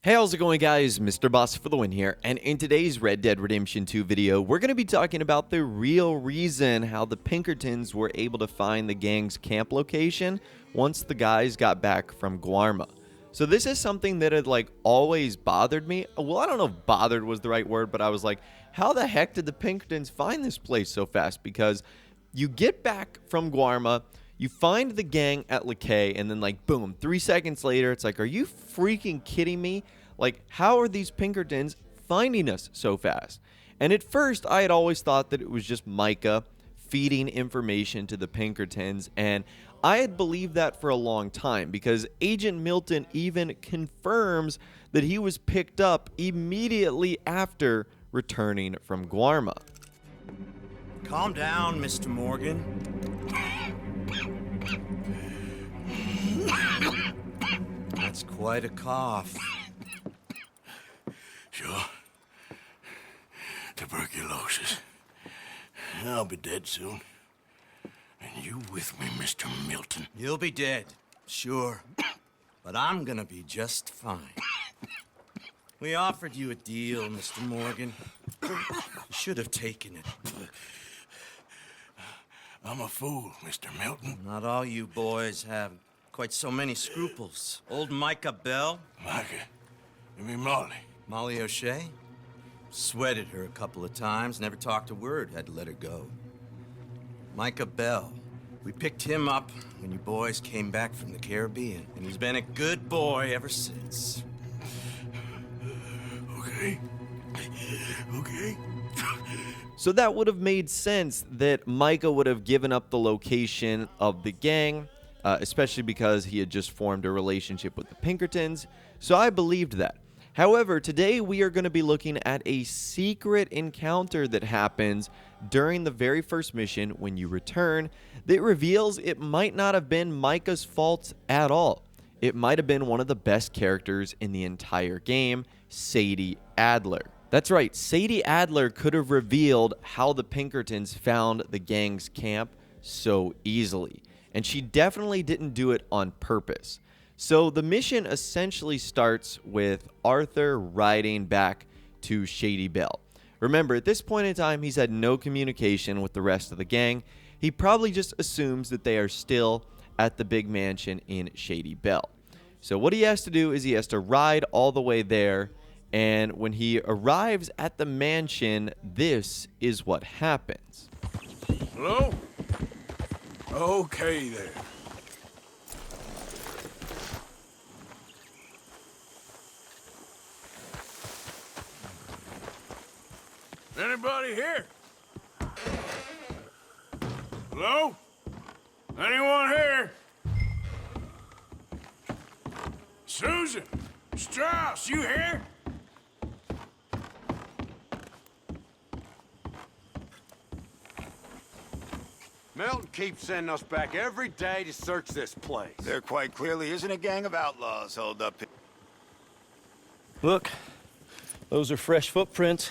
Hey, how's it going, guys? Mr. Boss for the win here, and in today's Red Dead Redemption 2 video, we're going to be talking about the real reason how the Pinkertons were able to find the gang's camp location once the guys got back from Guarma. So this is something that had always bothered me. Well, I don't know if bothered was the right word, but I was like, how the heck did the Pinkertons find this place so fast? Because you get back from Guarma, you find the gang at Lakay, and then boom, 3 seconds later, it's like, are you freaking kidding me? How are these Pinkertons finding us so fast? And at first, I had always thought that it was just Micah feeding information to the Pinkertons, and I had believed that for a long time because Agent Milton even confirms that he was picked up immediately after returning from Guarma. Calm down, Mr. Morgan. That's quite a cough. Sure. Tuberculosis. I'll be dead soon. And you with me, Mr. Milton? You'll be dead, sure. But I'm gonna be just fine. We offered you a deal, Mr. Morgan. You should have taken it. I'm a fool, Mr. Milton. Not all you boys have quite so many scruples. Old Micah Bell. Micah? You mean Molly? Molly O'Shea? Sweated her a couple of times, never talked a word, had to let her go. Micah Bell. We picked him up when you boys came back from the Caribbean, and he's been a good boy ever since. Okay. Okay. So that would have made sense that Micah would have given up the location of the gang, especially because he had just formed a relationship with the Pinkertons, so I believed that. However, today we are going to be looking at a secret encounter that happens during the very first mission when you return that reveals it might not have been Micah's fault at all. It might have been one of the best characters in the entire game, Sadie Adler. That's right, Sadie Adler could have revealed how the Pinkertons found the gang's camp so easily, and she definitely didn't do it on purpose. So the mission essentially starts with Arthur riding back to Shady Belle. Remember, at this point in time, he's had no communication with the rest of the gang. He probably just assumes that they are still at the big mansion in Shady Belle. So what he has to do is he has to ride all the way there, and when he arrives at the mansion, this is what happens. Hello? Okay, there. Anybody here? Hello? Anyone here? Susan! Strauss, you here? Milton keeps sending us back every day to search this place. There quite clearly isn't a gang of outlaws holed up here. Look, those are fresh footprints.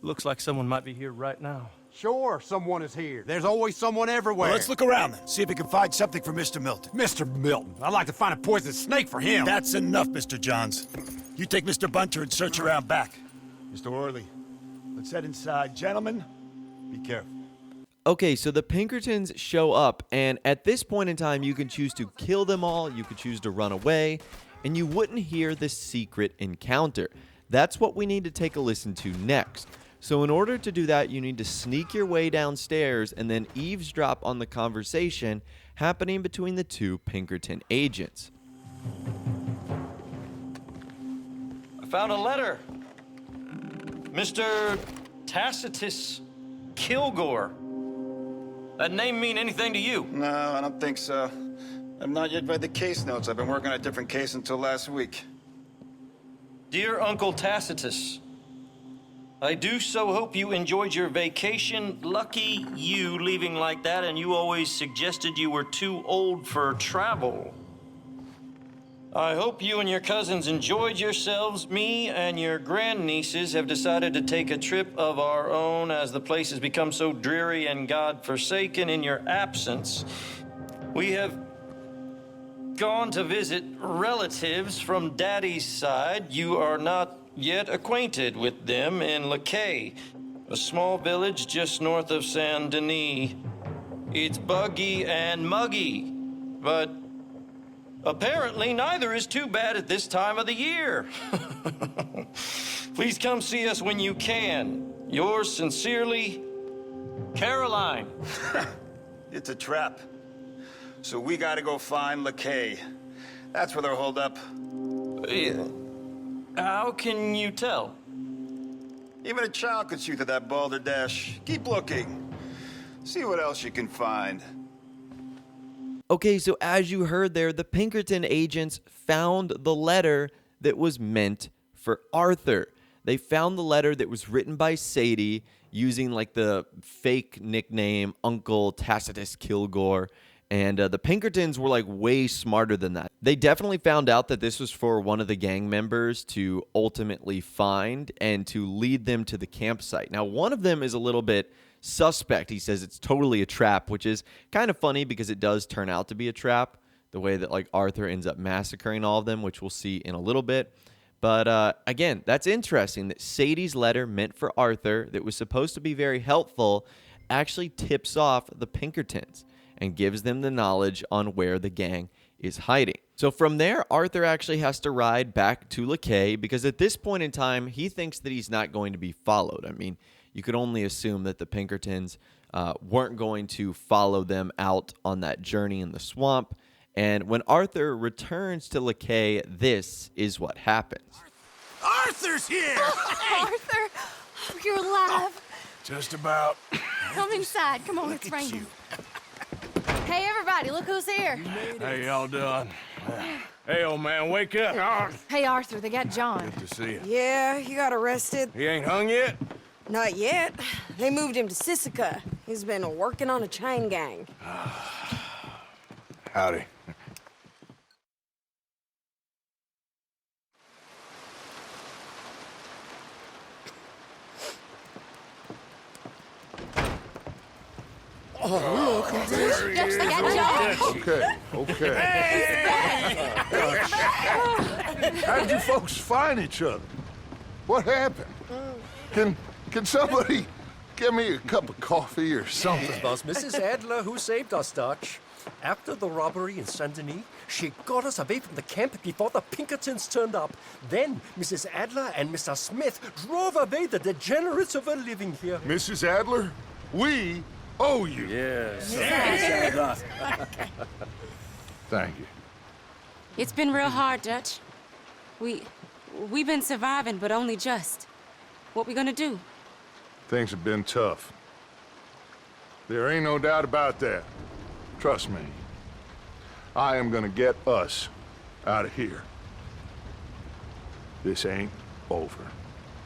Looks like someone might be here right now. Sure, someone is here. There's always someone everywhere. Well, let's look around then, see if we can find something for Mr. Milton. Mr. Milton, I'd like to find a poisonous snake for him. That's enough, Mr. Johns. You take Mr. Bunter and search around back. Mr. Orley, let's head inside. Gentlemen, be careful. Okay, so the Pinkertons show up, and at this point in time, you can choose to kill them all, you could choose to run away, and you wouldn't hear the secret encounter. That's what we need to take a listen to next. So in order to do that, you need to sneak your way downstairs and then eavesdrop on the conversation happening between the two Pinkerton agents. I found a letter. Mr. Tacitus Kilgore. That name mean anything to you? No, I don't think so. I've not yet read the case notes. I've been working on a different case until last week. Dear Uncle Tacitus, I do so hope you enjoyed your vacation. Lucky you leaving like that, and you always suggested you were too old for travel. I hope you and your cousins enjoyed yourselves. Me and your grandnieces have decided to take a trip of our own as the place has become so dreary and God-forsaken in your absence. We have gone to visit relatives from Daddy's side. You are not yet acquainted with them in Lakay, a small village just north of Saint Denis. It's buggy and muggy, but apparently neither is too bad at this time of the year. Please come see us when you can. Yours sincerely, Caroline. It's a trap. So we gotta go find Lakay. That's where they're holed up. How can you tell? Even a child could shoot through that balderdash. Keep looking. See what else you can find. Okay, so as you heard there, the Pinkerton agents found the letter that was meant for Arthur. They found the letter that was written by Sadie using like the fake nickname Uncle Tacitus Kilgore. And the Pinkertons were like way smarter than that. They definitely found out that this was for one of the gang members to ultimately find and to lead them to the campsite. Now, one of them is a little bit suspect. He says it's totally a trap, which is kind of funny because it does turn out to be a trap, the way that like Arthur ends up massacring all of them, which we'll see in a little bit. But again, that's interesting that Sadie's letter meant for Arthur that was supposed to be very helpful actually tips off the Pinkertons and gives them the knowledge on where the gang is hiding. So from there, Arthur actually has to ride back to Lakay because at this point in time, he thinks that he's not going to be followed. I mean, you could only assume that the Pinkertons weren't going to follow them out on that journey in the swamp. And when Arthur returns to Lakay, this is what happens. Arthur's here! Arthur, oh, you're alive. Just about. Come inside. Come on, it's raining. Hey, everybody, look who's here. How y'all doing? Hey, old man, wake up. Hey, Arthur, they got John. Good to see you. Yeah, he got arrested. He ain't hung yet? Not yet. They moved him to Sisika. He's been working on a chain gang. Howdy. Yes, they got John. Okay. How'd you folks find each other? What happened? Can somebody get me a cup of coffee or something? It was Mrs. Adler who saved us, Dutch. After the robbery in Saint Denis, she got us away from the camp before the Pinkertons turned up. Then Mrs. Adler and Mr. Smith drove away the degenerates who were living here. Mrs. Adler, we owe you. Yes. Thank you. It's been real hard, Dutch. We've been surviving, but only just. What we gonna do? Things have been tough. There ain't no doubt about that. Trust me. I am gonna get us out of here. This ain't over.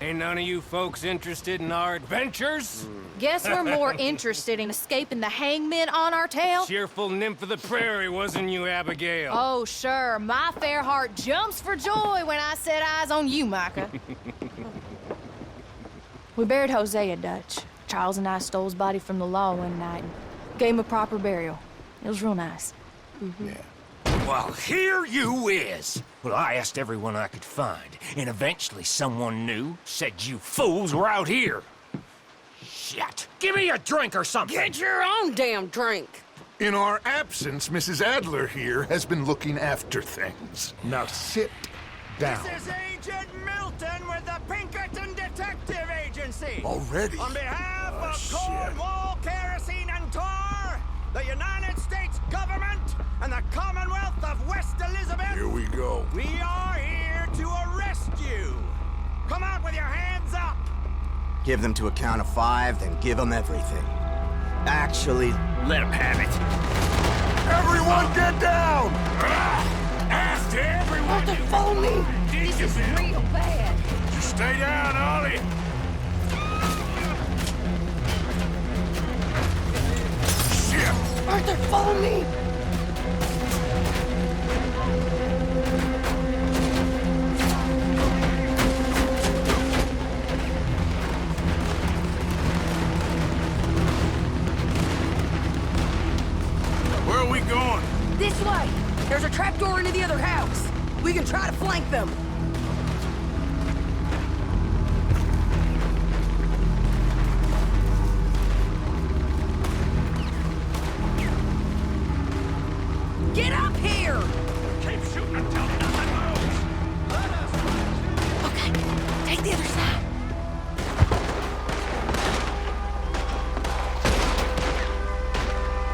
Ain't none of you folks interested in our adventures? Guess we're more interested in escaping the hangmen on our tail. Cheerful nymph of the prairie, wasn't you, Abigail? Oh, sure. My fair heart jumps for joy when I set eyes on you, Micah. We buried Hosea, Dutch. Charles and I stole his body from the law one night and gave him a proper burial. It was real nice. Yeah. Well, here you is. Well, I asked everyone I could find, and eventually someone new said you fools were out here. Shit. Give me a drink or something. Get your own damn drink. In our absence, Mrs. Adler here has been looking after things. Now sit down. This is Agent Milton with the Pinkerton Detective Agency. Already? On behalf of Cornwall, Kerosene, and Tar, the United States government, and the Commonwealth of West Elizabeth. Here we go. We are here to arrest you. Come out with your hands up. Give them to a count of 5, then give them everything. Actually, let them have it. Everyone get down! After everyone! What the phony? This is real bad. Just stay down, Ollie. Shit! Arthur, follow me! Where are we going? This way. There's a trapdoor We can try to flank them. Get up here! Keep shooting until nothing moves! Okay, take the other side.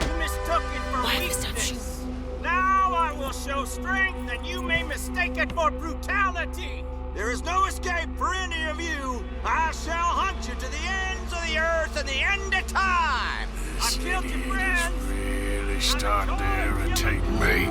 You mistook it for weakness. Now I will show strength, and you may mistake it for brutality. There is no escape for any of you. I shall hunt you to the ends of the earth and the end of time. I killed your friends. Really starting to irritate me.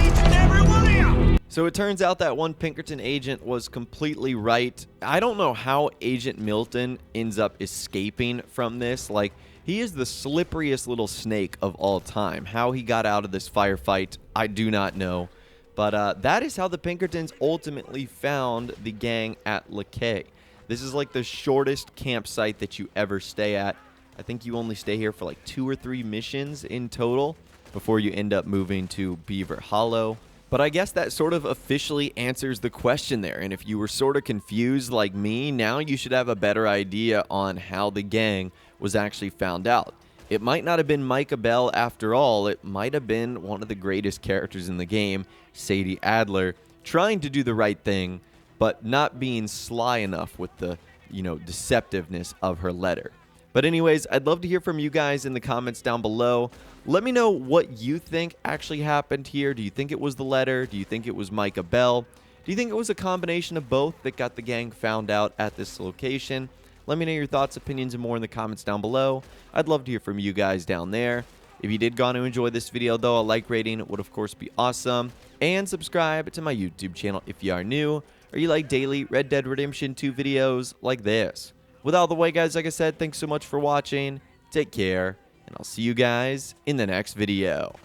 Each and every one of you. So it turns out that one Pinkerton agent was completely right. I don't know how Agent Milton ends up escaping from this. Like, he is the slipperiest little snake of all time. How he got out of this firefight, I do not know. But that is how the Pinkertons ultimately found the gang at Lakay. This is like the shortest campsite that you ever stay at. I think you only stay here for like 2 or 3 missions in total before you end up moving to Beaver Hollow. But I guess that sort of officially answers the question there. And if you were sort of confused like me, now you should have a better idea on how the gang was actually found out. It might not have been Micah Bell after all. It might have been one of the greatest characters in the game, Sadie Adler, trying to do the right thing, but not being sly enough with the, deceptiveness of her letter. But anyways, I'd love to hear from you guys in the comments down below. Let me know what you think actually happened here. Do you think it was the letter? Do you think it was Micah Bell? Do you think it was a combination of both that got the gang found out at this location? Let me know your thoughts, opinions, and more in the comments down below. I'd love to hear from you guys down there. If you did go on to enjoy this video, though, a like rating would, of course, be awesome. And subscribe to my YouTube channel if you are new, or you like daily Red Dead Redemption 2 videos like this. With all the way, guys, like I said, thanks so much for watching. Take care, and I'll see you guys in the next video.